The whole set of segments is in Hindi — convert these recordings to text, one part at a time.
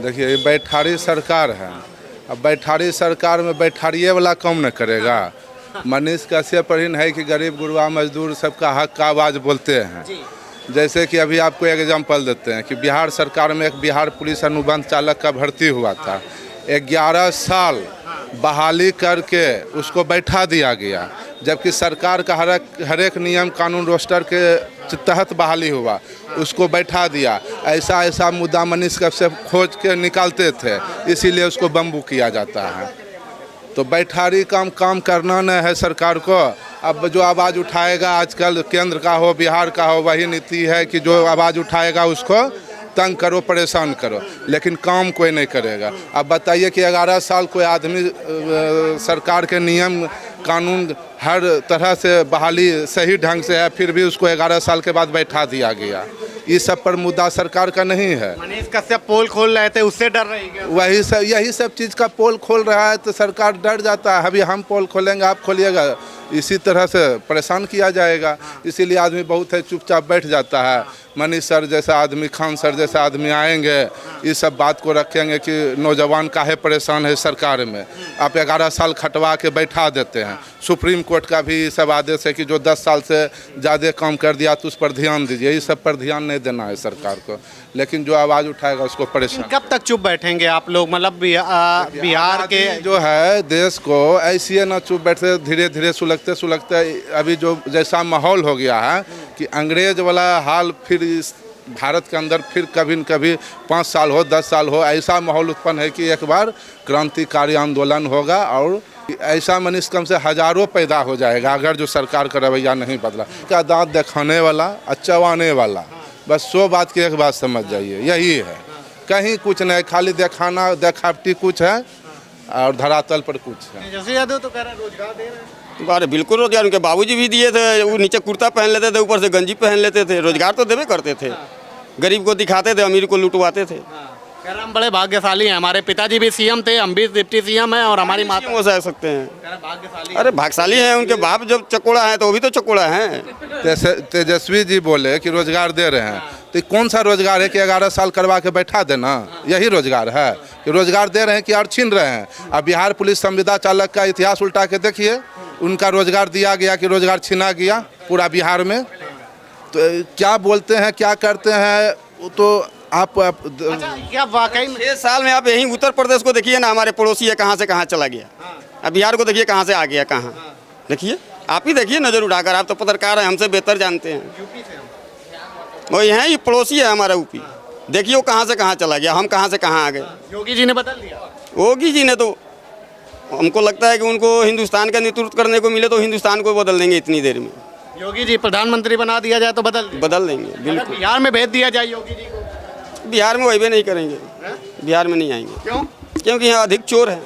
देखिए ये बैठारी सरकार है। अब बैठारी सरकार में बैठारिए वाला काम न करेगा। मनीष कश्यप पर ही है कि गरीब गुरबा मजदूर सबका हक का आवाज़ बोलते हैं। जैसे कि अभी आपको एक एग्जांपल देते हैं कि बिहार सरकार में एक बिहार पुलिस अनुबंध चालक का भर्ती हुआ था। 11 साल बहाली करके उसको बैठा दिया गया, जबकि सरकार का हर एक नियम कानून रोस्टर के तहत बहाली हुआ, उसको बैठा दिया। ऐसा मुद्दा मनीष कश्यप खोज के निकालते थे, इसीलिए उसको बम्बू किया जाता है। तो बैठारी काम करना न है सरकार को। अब जो आवाज़ उठाएगा, आजकल केंद्र का हो बिहार का हो, वही नीति है कि जो आवाज़ उठाएगा उसको तंग करो, परेशान करो, लेकिन काम कोई नहीं करेगा। अब बताइए कि 11 साल कोई आदमी सरकार के नियम कानून हर तरह से बहाली सही ढंग से है, फिर भी उसको 11 साल के बाद बैठा दिया गया। इस सब पर मुद्दा सरकार का नहीं है। मनीष कश्यप पोल खोल रहे थे, उससे डर रही क्या? यही सब चीज़ का पोल खोल रहा है तो सरकार डर जाता है। अभी हम पोल खोलेंगे, आप खोलिएगा, इसी तरह से परेशान किया जाएगा। इसीलिए आदमी बहुत है चुपचाप बैठ जाता है। मनीष सर जैसा आदमी, खान सर जैसा आदमी आएंगे, इस सब बात को रखेंगे कि नौजवान काहे परेशान है सरकार में। आप 11 साल खटवा के बैठा देते हैं। सुप्रीम कोर्ट का भी सब आदेश है कि जो 10 साल से ज़्यादा काम कर दिया तो उस पर ध्यान दीजिए। इस सब पर ध्यान नहीं देना है सरकार को, लेकिन जो आवाज़ उठाएगा उसको परेशान। कब तक चुप बैठेंगे आप लोग? मतलब बिहार के जो है देश को ऐसे न चुप बैठे, धीरे धीरे सुलगते अभी जो जैसा माहौल हो गया है कि अंग्रेज वाला हाल फिर इस भारत के अंदर फिर कभी न कभी 5 साल हो 10 साल हो, ऐसा माहौल उत्पन्न है कि एक बार क्रांतिकारी आंदोलन होगा और ऐसा मनीष कम से हजारों पैदा हो जाएगा अगर जो सरकार का रवैया नहीं बदला। का दांत दिखाने वाला, चबाने वाला, बस 100 बात की एक बात समझ जाइए, यही है। कहीं कुछ नहीं, खाली दिखाना दिखावटी कुछ है और धरातल पर कुछ है। तेजस्वी यादव तो कह रहे हैं रोजगार दे रहे हैं। अरे बिल्कुल रोजगार उनके बाबूजी भी दिए थे। वो नीचे कुर्ता पहन लेते थे, ऊपर से गंजी पहन लेते थे। रोजगार तो देवे करते थे, गरीब को दिखाते थे, अमीर को लुटवाते थे। कह रहे हम बड़े भाग्यशाली हैं, हमारे पिताजी भी सीएम थे, हम भी डिप्टी सीएम हैं और हमारी माता हो सकते हैं। भाग्यशाली। अरे भाग्यशाली हैं, उनके बाप जब चकोड़ा है तो वो भी तो चकोड़ा है। तेजस्वी जी बोले कि रोजगार दे रहे हैं, तो कौन सा रोजगार है कि 11 साल करवा के बैठा देना? यही रोजगार है कि रोजगार दे रहे हैं कि और छीन रहे हैं? अब बिहार पुलिस संविदा चालक का इतिहास उल्टा के देखिए, उनका रोजगार दिया गया कि रोजगार छीना गया पूरा बिहार में। तो क्या बोलते हैं, क्या करते हैं, तो आप क्या वाकई में 6 साल में आप यहीं उत्तर प्रदेश को देखिए ना, हमारे पड़ोसी है, कहाँ से कहाँ चला गया। अब बिहार को देखिए कहाँ से आ गया, कहाँ। देखिए, आप ही देखिए नज़र उठाकर, आप तो पत्रकार हैं, हमसे बेहतर जानते हैं। वो यहाँ ही पड़ोसी है हमारा यूपी, देखिए वो कहाँ से कहाँ चला गया, हम कहाँ से कहाँ आ गए। योगी जी ने बदल दिया। योगी जी ने तो, हमको लगता है कि उनको हिंदुस्तान का नेतृत्व करने को मिले तो हिंदुस्तान को बदल देंगे इतनी देर में। योगी जी प्रधानमंत्री बना दिया जाए तो बदल देंगे बिल्कुल। बिहार में भेज दिया जाए योगी जी को, बिहार में वही भी नहीं करेंगे, बिहार में नहीं आएंगे। क्यों? क्योंकि यहाँ अधिक चोर हैं।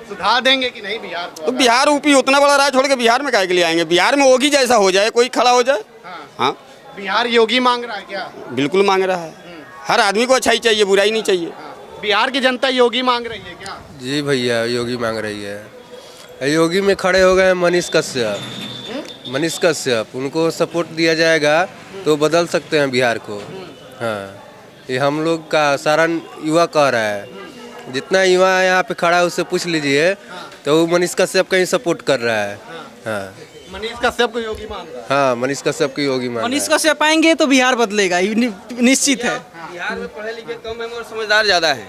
सुधार देंगे कि नहीं बिहार को? तो बिहार यूपी उतना बड़ा राज छोड़ के बिहार में काहे के लिए आएंगे? बिहार में योगी जैसा हो जाए, कोई खड़ा हो जाए। हाँ, बिहार योगी मांग रहा है क्या? बिल्कुल मांग रहा है। हर आदमी को अच्छाई चाहिए, बुराई नहीं चाहिए। बिहार की जनता योगी मांग रही है क्या? जी भैया, योगी मांग रही है। योगी में खड़े हो गए मनीष कश्यप, उनको सपोर्ट दिया जाएगा तो बदल सकते हैं बिहार को। हाँ, ये हम लोग का सारा युवा कह रहा है। जितना युवा यहाँ पे खड़ा है उससे पूछ लीजिए, तो वो मनीष कश्यप का ही सपोर्ट कर रहा है। हाँ, मनीष कश्यप को योगी मान रहा है। हाँ, मनीष कश्यप को योगी मान रहा है। मनीष कश्यप आएंगे तो बिहार बदलेगा, निश्चित है। बिहार में पढ़े लिखे कम है और समझदार ज़्यादा है।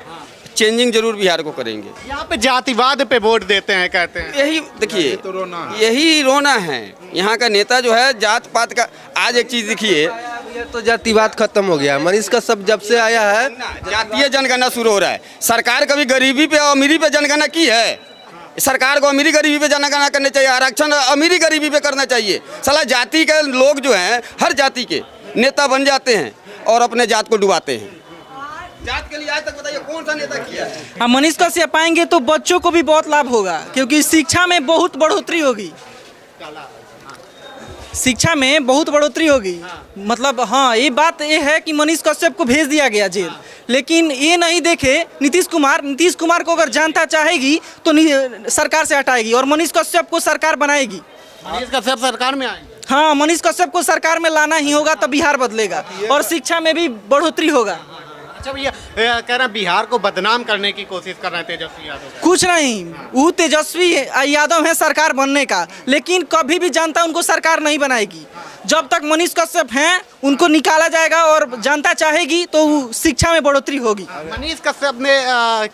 चेंजिंग जरूर बिहार को करेंगे। यहाँ पे जातिवाद पे वोट देते हैं, कहते हैं। यही देखिए, यही रोना है। यहाँ का नेता जो है जात पात का, आज एक चीज़ देखिए, तो जातिवाद खत्म हो गया। मनीष कश्यप जब से आया है जातीय जनगणना शुरू हो रहा है। सरकार कभी गरीबी पे और अमीरी पे जनगणना की है? सरकार को अमीरी गरीबी पे जनगणना करनी चाहिए, आरक्षण अमीरी गरीबी पे करना चाहिए। साला जाति के लोग जो हैं, हर जाति के नेता बन जाते हैं और अपने जात को डुबाते हैं। जात के लिए आज तक बताइए कौन सा नेता किया है? हाँ, मनीष कश्यप आएंगे तो बच्चों को भी बहुत लाभ होगा, क्योंकि शिक्षा में बहुत बढ़ोतरी होगी। शिक्षा में बहुत बढ़ोतरी होगी। मतलब हाँ, ये बात ये है कि मनीष कश्यप को भेज दिया गया जेल, लेकिन ये नहीं देखे नीतीश कुमार को अगर जनता चाहेगी तो सरकार से हटाएगी और मनीष कश्यप को सरकार बनाएगी। मनीष कश्यप सरकार में आएंगे। हाँ, मनीष कश्यप को सरकार में लाना ही होगा, तब बिहार बदलेगा और शिक्षा में भी बढ़ोतरी होगा। अच्छा भैया कह रहे हैं बिहार को बदनाम करने की कोशिश कर रहे हैं तेजस्वी यादव। कुछ नहीं, वो तेजस्वी यादव है सरकार बनने का, लेकिन कभी भी जनता उनको सरकार नहीं बनाएगी। जब तक मनीष कश्यप हैं उनको निकाला जाएगा और जनता चाहेगी तो शिक्षा में बढ़ोतरी होगी। मनीष कश्यप ने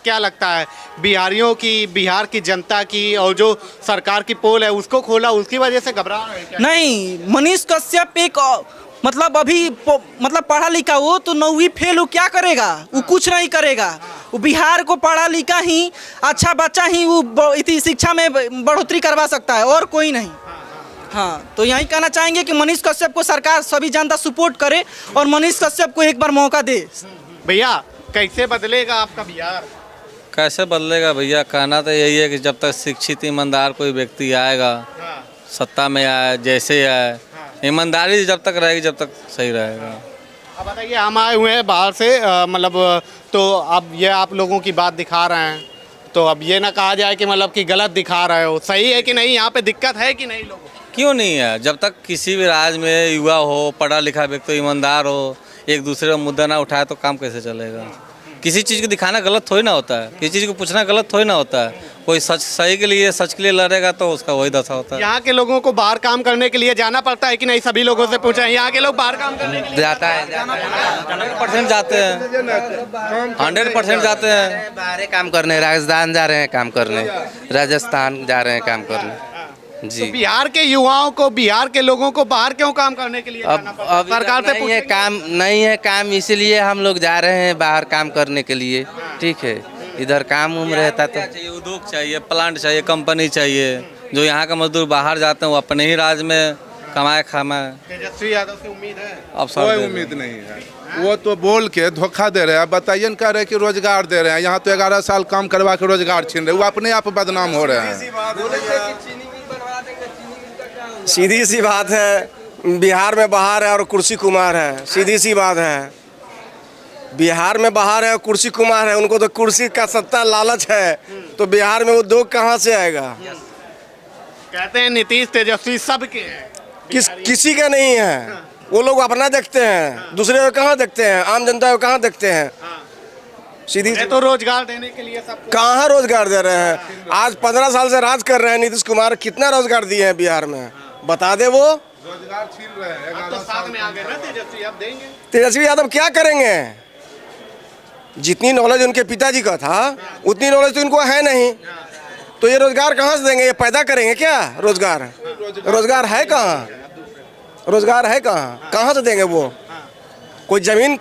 क्या लगता है बिहारियों की, बिहार की जनता की और जो सरकार की पोल है उसको खोला, उसकी वजह से घबरा रहे हैं क्या? नहीं, मनीष कश्यप एक मतलब अभी मतलब पढ़ा लिखा हो तो 9वीं फेल हो, क्या करेगा वो? कुछ नहीं करेगा। वो बिहार को पढ़ा लिखा ही अच्छा बच्चा ही वो इतनी शिक्षा में बढ़ोतरी करवा सकता है और कोई नहीं। हाँ, तो यही कहना चाहेंगे कि मनीष कश्यप को सरकार सभी जनता सपोर्ट करे और मनीष कश्यप को एक बार मौका दे। भैया कैसे बदलेगा आपका बिहार? कैसे बदलेगा भैया, कहना तो यही है कि जब तक शिक्षित ईमानदार कोई व्यक्ति आएगा सत्ता में आए, जैसे आए, ईमानदारी जब तक रहेगी जब तक सही रहेगा। अब बताइए, हम आए हुए हैं बाहर से मतलब तो अब ये आप लोगों की बात दिखा रहे हैं, तो अब ये ना कहा जाए कि मतलब कि गलत दिखा रहे हो, सही है कि नहीं? यहाँ पे दिक्कत है कि नहीं लोगों को? क्यों नहीं है? जब तक किसी भी राज्य में युवा हो, पढ़ा लिखा व्यक्ति ईमानदार हो, एक दूसरे का मुद्दा ना उठाए तो काम कैसे चलेगा? किसी चीज़ को दिखाना गलत थोड़ी ना होता है, किसी चीज़ को पूछना गलत थोड़ी ना होता है। कोई सच सही के लिए, सच के लिए लड़ेगा तो उसका वही दशा होता है। यहाँ के लोगों को बाहर काम करने के लिए जाना पड़ता है कि नहीं? सभी लोगों से पूछा, यहाँ के लोग बाहर काम करने के लिए जाता है 100% जाते हैं, 100% जाते हैं। बाहर काम करने, राजस्थान जा रहे हैं काम करने, राजस्थान जा रहे हैं काम करने जी। तो बिहार के युवाओं को, बिहार के लोगों को बाहर क्यों काम करने के लिए जाना पड़ता है? सरकार से नहीं है काम, नहीं है काम, इसीलिए हम लोग जा रहे हैं बाहर काम करने के लिए। ठीक है, इधर काम उम रहता तो चाहिए, उद्योग चाहिए, प्लांट चाहिए, कंपनी चाहिए। जो यहाँ का मजदूर बाहर जाते हैं वो अपने ही राज्य में कमाए खामाए। तेजस्वी यादव से उम्मीद है? अब कोई उम्मीद नहीं है, वो तो बोल के धोखा दे रहे हैं। बताइए न, कह रहे कि रोजगार दे रहे हैं, यहाँ तो 11 साल काम करवा के रोजगार छीन रहे, वो अपने आप बदनाम हो रहे हैं। सीधी सी बात है, बिहार में बाहर है और कुर्सी कुमार है, सीधी सी बात है। बिहार में बाहर है और कुर्सी कुमार है, उनको तो कुर्सी का सत्ता लालच है, तो बिहार में उद्योग कहाँ से आएगा? कहते हैं नीतीश तेजस्वी सबके हैं, किसी का नहीं है। वो लोग अपना देखते हैं, दूसरे को कहाँ देखते हैं? आम जनता को कहाँ देखते हैं? सीधी तो रोजगार देने के लिए सब कहाँ रोजगार दे रहे हैं? आज 15 साल से राज कर रहे हैं नीतीश कुमार, कितना रोजगार दिए हैं बिहार में? बता दे। वो रोजगार छीन रहे हैं। अब तो साथ में आ गए ना तेजस्वी, अब देंगे। तेजस्वी यादव क्या करेंगे? जितनी नॉलेज उनके पिताजी का था उतनी नॉलेज तो इनको है नहीं, तो ये रोजगार कहाँ से देंगे? ये पैदा करेंगे क्या रोजगार? रोजगार है कहाँ? रोजगार है कहाँ? कहाँ से देंगे वो? कोई जमीन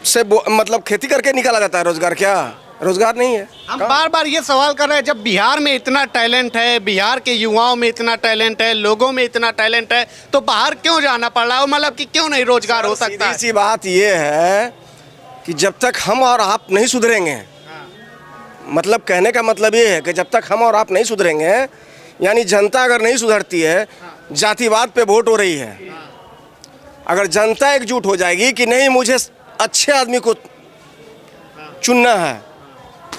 से मतलब खेती करके निकाला जाता है रोजगार? क्या रोजगार नहीं है? हम बार बार ये सवाल कर रहे हैं, जब बिहार में इतना टैलेंट है, बिहार के युवाओं में इतना टैलेंट है, लोगों में इतना टैलेंट है, तो बाहर क्यों जाना पड़ रहा है? मतलब कि क्यों नहीं रोजगार हो सकता है? सीधी सी बात ये है कि जब तक हम और आप नहीं सुधरेंगे, मतलब कहने का मतलब ये है कि जब तक हम और आप नहीं सुधरेंगे, यानी जनता अगर नहीं सुधरती है, जातिवाद पे वोट हो रही है, अगर जनता एकजुट हो जाएगी कि नहीं मुझे अच्छे आदमी को चुनना है,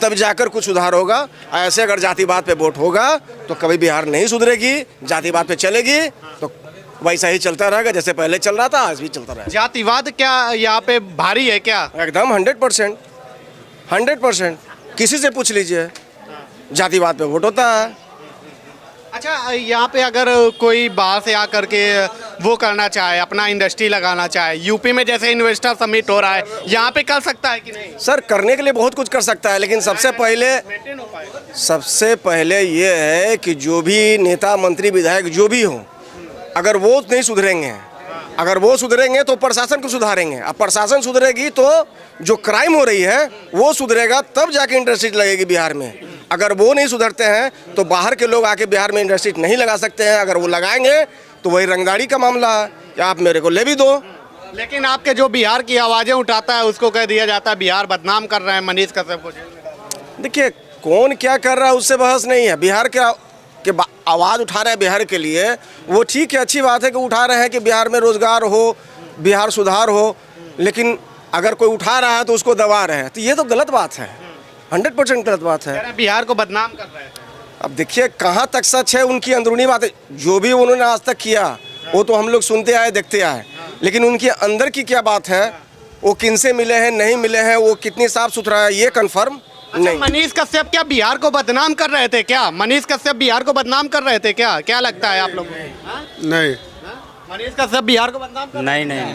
तब जाकर कुछ सुधार होगा। ऐसे अगर जातिवाद पे वोट होगा तो कभी बिहार नहीं सुधरेगी, जातिवाद पे चलेगी तो वैसा ही चलता रहेगा जैसे पहले चल रहा था, आज भी चलता रहेगा। जातिवाद क्या यहाँ पे भारी है क्या? एकदम 100%, 100%। किसी से पूछ लीजिए, जातिवाद पे वोट होता है। अच्छा, यहाँ पे अगर कोई बाहर से आकर के वो करना चाहे, अपना इंडस्ट्री लगाना चाहे, यूपी में जैसे इन्वेस्टर समिट हो रहा है, यहाँ पे कर सकता है कि नहीं? सर करने के लिए बहुत कुछ कर सकता है, लेकिन सबसे पहले ये है कि जो भी नेता मंत्री विधायक जो भी हो, अगर वो नहीं सुधरेंगे, अगर वो सुधरेंगे तो प्रशासन को सुधारेंगे। अब प्रशासन सुधरेगी तो जो क्राइम हो रही है वो सुधरेगा, तब जाके इंडस्ट्री लगेगी बिहार में। अगर वो नहीं सुधरते हैं तो बाहर के लोग आके बिहार में इंडस्ट्री नहीं लगा सकते हैं। अगर वो लगाएंगे तो वही रंगदारी का मामला है, या आप मेरे को ले भी दो। लेकिन आपके जो बिहार की आवाज़ें उठाता है उसको कह दिया जाता है बिहार बदनाम कर रहे हैं, मनीष कश्यप को। देखिए कौन क्या कर रहा है उससे बहस नहीं है। बिहार के आवाज़ उठा रहे हैं बिहार के लिए, वो ठीक है, अच्छी बात है कि उठा रहे हैं कि बिहार में रोजगार हो, बिहार सुधार हो, लेकिन अगर कोई उठा रहा है तो उसको दबा रहे हैं, तो ये तो गलत बात है, 100% गलत बात है। बिहार को बदनाम कर रहे हैं। अब देखिए कहाँ तक सच है, उनकी अंदरूनी बातें जो भी उन्होंने आज तक किया वो तो हम लोग सुनते आए, देखते आए, लेकिन उनके अंदर की क्या बात है वो किनसे मिले हैं नहीं मिले हैं, वो कितनी साफ सुथरा है ये कंफर्म नहीं। मनीष कश्यप क्या बिहार को बदनाम कर रहे थे क्या? मनीष कश्यप बिहार को बदनाम कर रहे थे क्या? क्या लगता है आप लोगों को? नहीं मनीष कश्यप बिहार को बदनाम कर नहीं नहीं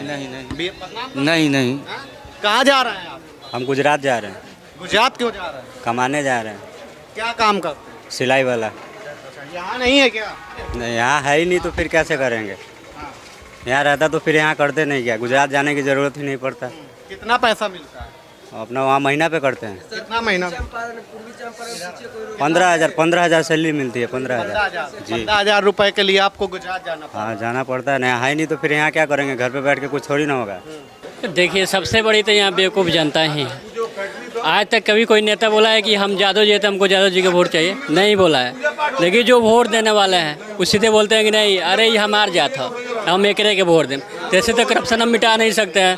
नहीं नहीं। कहाँ जा रहे हैं आप? हम गुजरात जा रहे हैं। गुजरात क्यों जा रहे हैं? कमाने जा रहे हैं। क्या काम करते हैं? सिलाई वाला। यहाँ नहीं है क्या? नहीं, यहाँ है ही नहीं तो फिर कैसे करेंगे? यहाँ रहता तो फिर यहाँ करते नहीं क्या? गुजरात जाने की ज़रूरत ही नहीं पड़ता। कितना पैसा मिलता है? अपना वहाँ महीना पे करते हैं। कितना महीना? 15,000 सैलरी मिलती है। 15,000 जी। 15,000 रुपए के लिए आपको गुजरात जाना पड़ता हाँ जाना पड़ता है। नहीं है ही नहीं तो फिर यहाँ क्या करेंगे? घर पे बैठ के कुछ थोड़ी ना होगा। देखिए सबसे बड़ी तो यहाँ बेवकूफ़ जनता ही है। आज तक कभी कोई नेता बोला है कि हम यादव जी है तो हमको यादव जी का वोट चाहिए? नहीं बोला है। लेकिन जो वोट देने वाले हैं वो सीधे बोलते हैं कि नहीं, अरे ये हमार जात हो, हम एकरे के वोट दें। तो ऐसे तो करप्शन हम मिटा नहीं सकते हैं।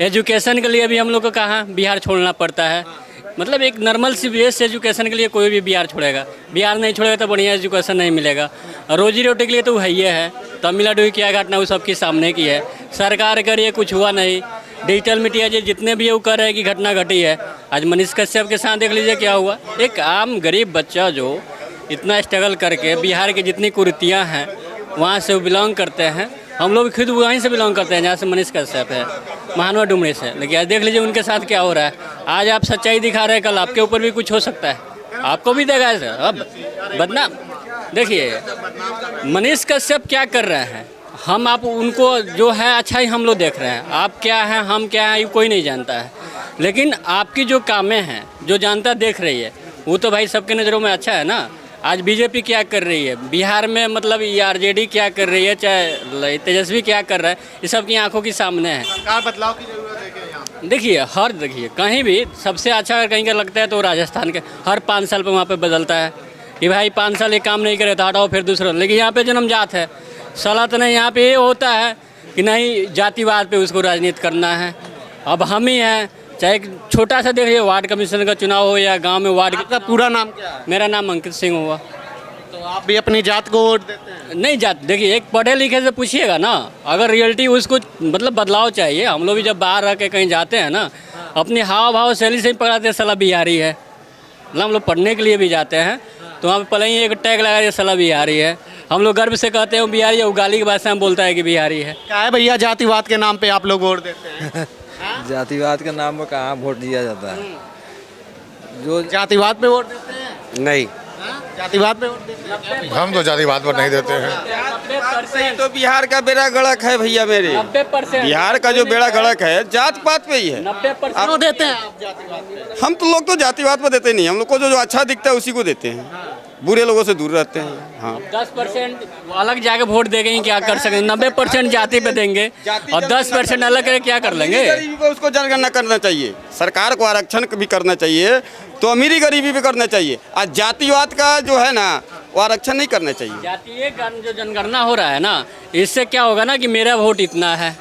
एजुकेशन के लिए भी हम लोग को कहाँ बिहार छोड़ना पड़ता है। मतलब एक नॉर्मल सी बेस एजुकेशन के लिए कोई भी बिहार छोड़ेगा, बिहार नहीं छोड़ेगा तो बढ़िया एजुकेशन नहीं मिलेगा। और रोजी रोटी के लिए तो वही है। तमिलनाडु की क्या घटना वो सबके सामने की है। सरकार करिए कुछ हुआ नहीं। डिजिटल मीडिया जितने भी वो कर रहे हैं कि घटना घटी है। आज मनीष कश्यप के साथ देख लीजिए क्या हुआ। एक आम गरीब बच्चा जो इतना स्ट्रगल करके बिहार की जितनी कुरीतियाँ हैं वहाँ से वो बिलोंग करते हैं। हम लोग खुद वहीं से बिलोंग करते हैं जहाँ से मनीष कश्यप है, महानवा डुमरी से। लेकिन आज देख लीजिए उनके साथ क्या हो रहा है। आज आप सच्चाई दिखा रहे हैं, कल आपके ऊपर भी कुछ हो सकता है, आपको भी देगा ऐसा। अब बदनाम देखिए मनीष कश्यप क्या कर रहे हैं। हम आप उनको जो है अच्छा ही हम लोग देख रहे हैं। आप क्या हैं हम क्या हैं ये कोई नहीं जानता है। लेकिन आपकी जो कामें हैं जो जनता देख रही है वो तो भाई सबके नज़रों में अच्छा है ना। आज बीजेपी क्या कर रही है बिहार में, मतलब ये आरजेडी क्या कर रही है, चाहे तेजस्वी क्या कर रहा है, ये सबकी आंखों के सामने है। सरकार बदलाव की जरूरत है क्या यहाँ? देखिए कहीं भी सबसे अच्छा अगर कहीं का लगता है तो राजस्थान के हर 5 साल पर वहाँ पे बदलता है कि भाई 5 साल ये काम नहीं करे तो हटाओ फिर दूसरा। लेकिन यहाँ पे जन्मजात है साला तो नहीं। यहाँ पे ये होता है कि नहीं जातिवाद पे उसको राजनीति करना है। अब हम ही हैं, चाहे एक छोटा सा देखिए वार्ड कमिश्नर का चुनाव हो या गांव में वार्ड। आपका पूरा नाम क्या है? मेरा नाम अंकित सिंह हुआ। तो आप भी अपनी जात को वोट देते हैं? नहीं जात, देखिए एक पढ़े लिखे से पूछिएगा ना, अगर रियलिटी उसको मतलब बदलाव चाहिए। हम लोग भी जब बाहर रह के कहीं जाते हैं ना अपनी हाव भाव शैली से ही पकड़ाते हैं साला बिहारी है। मतलब हम लोग पढ़ने के लिए भी जाते हैं तो वहाँ पर पहले ही एक टैग लगा दिया साला बिहारी है। हम लोग गर्व से कहते हैं बिहारी है, उगाली की भाषा में बोलता है कि बिहारी है। क्या है भैया जातिवाद के नाम पे आप लोग वोट देते हैं? जातिवाद के नाम पर कहाँ वोट दिया जाता है? जो जातिवाद पे वोट देते हैं? नहीं, जातिवाद पे वोट देते हैं? हम तो जातिवाद पर नहीं देते हैं। तो बिहार का बेड़ा गड़क है भैया मेरे। 90% बिहार का जो बेड़ा गड़क है जात पात पे ही है। 90% क्यों देते हैं आप जातिवाद पे? हम तो लोग तो जातिवाद पर देते नहीं। हम लोग को जो अच्छा दिखता है उसी को देते हैं। बुरे लोगों से दूर रहते हैं। हाँ 10% अलग जाके वोट देंगे क्या कर सकेंगे? 90% जाति पे देंगे और 10% अलग करके क्या कर लेंगे? गरीबी पे उसको जनगणना करना चाहिए। सरकार को आरक्षण भी करना चाहिए तो अमीरी गरीबी भी करना चाहिए। आज जातिवाद का जो है ना वो आरक्षण नहीं करना चाहिए। जातीय जो जनगणना हो रहा है ना इससे क्या होगा ना कि मेरा वोट इतना है,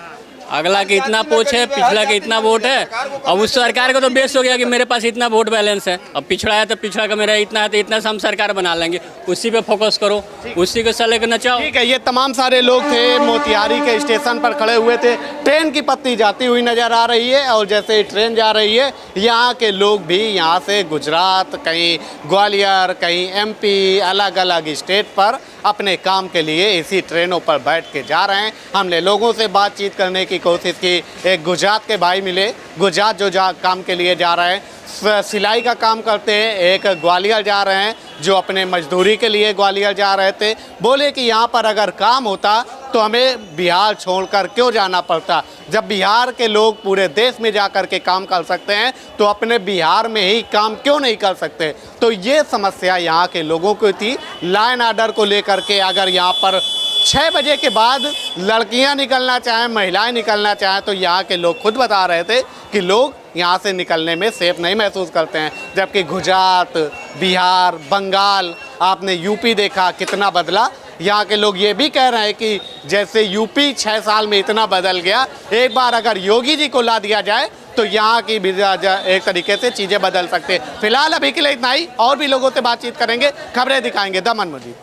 अगला के इतना पोच है, पिछला के इतना वोट है। अब उस सरकार को तो बेस हो गया कि मेरे पास इतना वोट बैलेंस है। अब पिछड़ा है तो पिछड़ा का मेरा इतना है तो इतना से हम सरकार बना लेंगे। उसी पे फोकस करो, उसी को सले के नचाओ। ठीक है, ये तमाम सारे लोग थे मोतिहारी के स्टेशन पर खड़े हुए थे। ट्रेन की पत्ती जाती हुई नजर आ रही है और जैसे ही ट्रेन जा रही है यहाँ के लोग भी यहाँ से गुजरात, कहीं ग्वालियर, कहीं एमपी, अलग अलग स्टेट पर अपने काम के लिए इसी ट्रेनों पर बैठ के जा रहे हैं। हमने लोगों से बातचीत करने की कोशिश की। एक गुजरात के भाई मिले, गुजरात जो काम के लिए जा रहे हैं, सिलाई का काम करते हैं। एक ग्वालियर जा रहे हैं जो अपने मजदूरी के लिए ग्वालियर जा रहे थे। बोले कि यहाँ पर अगर काम होता तो हमें बिहार छोड़कर क्यों जाना पड़ता। जब बिहार के लोग पूरे देश में जा कर के काम कर सकते हैं तो अपने बिहार में ही काम क्यों नहीं कर सकते। तो ये समस्या यहाँ के लोगों को थी। लाइन आर्डर को लेकर के अगर यहाँ पर 6 बजे के बाद लड़कियां निकलना चाहें, महिलाएं निकलना चाहें तो यहाँ के लोग खुद बता रहे थे कि लोग यहाँ से निकलने में सेफ नहीं महसूस करते हैं। जबकि गुजरात, बिहार, बंगाल, आपने यूपी देखा कितना बदला। यहाँ के लोग ये भी कह रहे हैं कि जैसे यूपी 6 साल में इतना बदल गया, एक बार अगर योगी जी को ला दिया जाए तो यहाँ की भी एक तरीके से चीज़ें बदल सकते हैं। फिलहाल अभी के लिए इतना ही, और भी लोगों से बातचीत करेंगे, खबरें दिखाएंगे। दमन मुझे।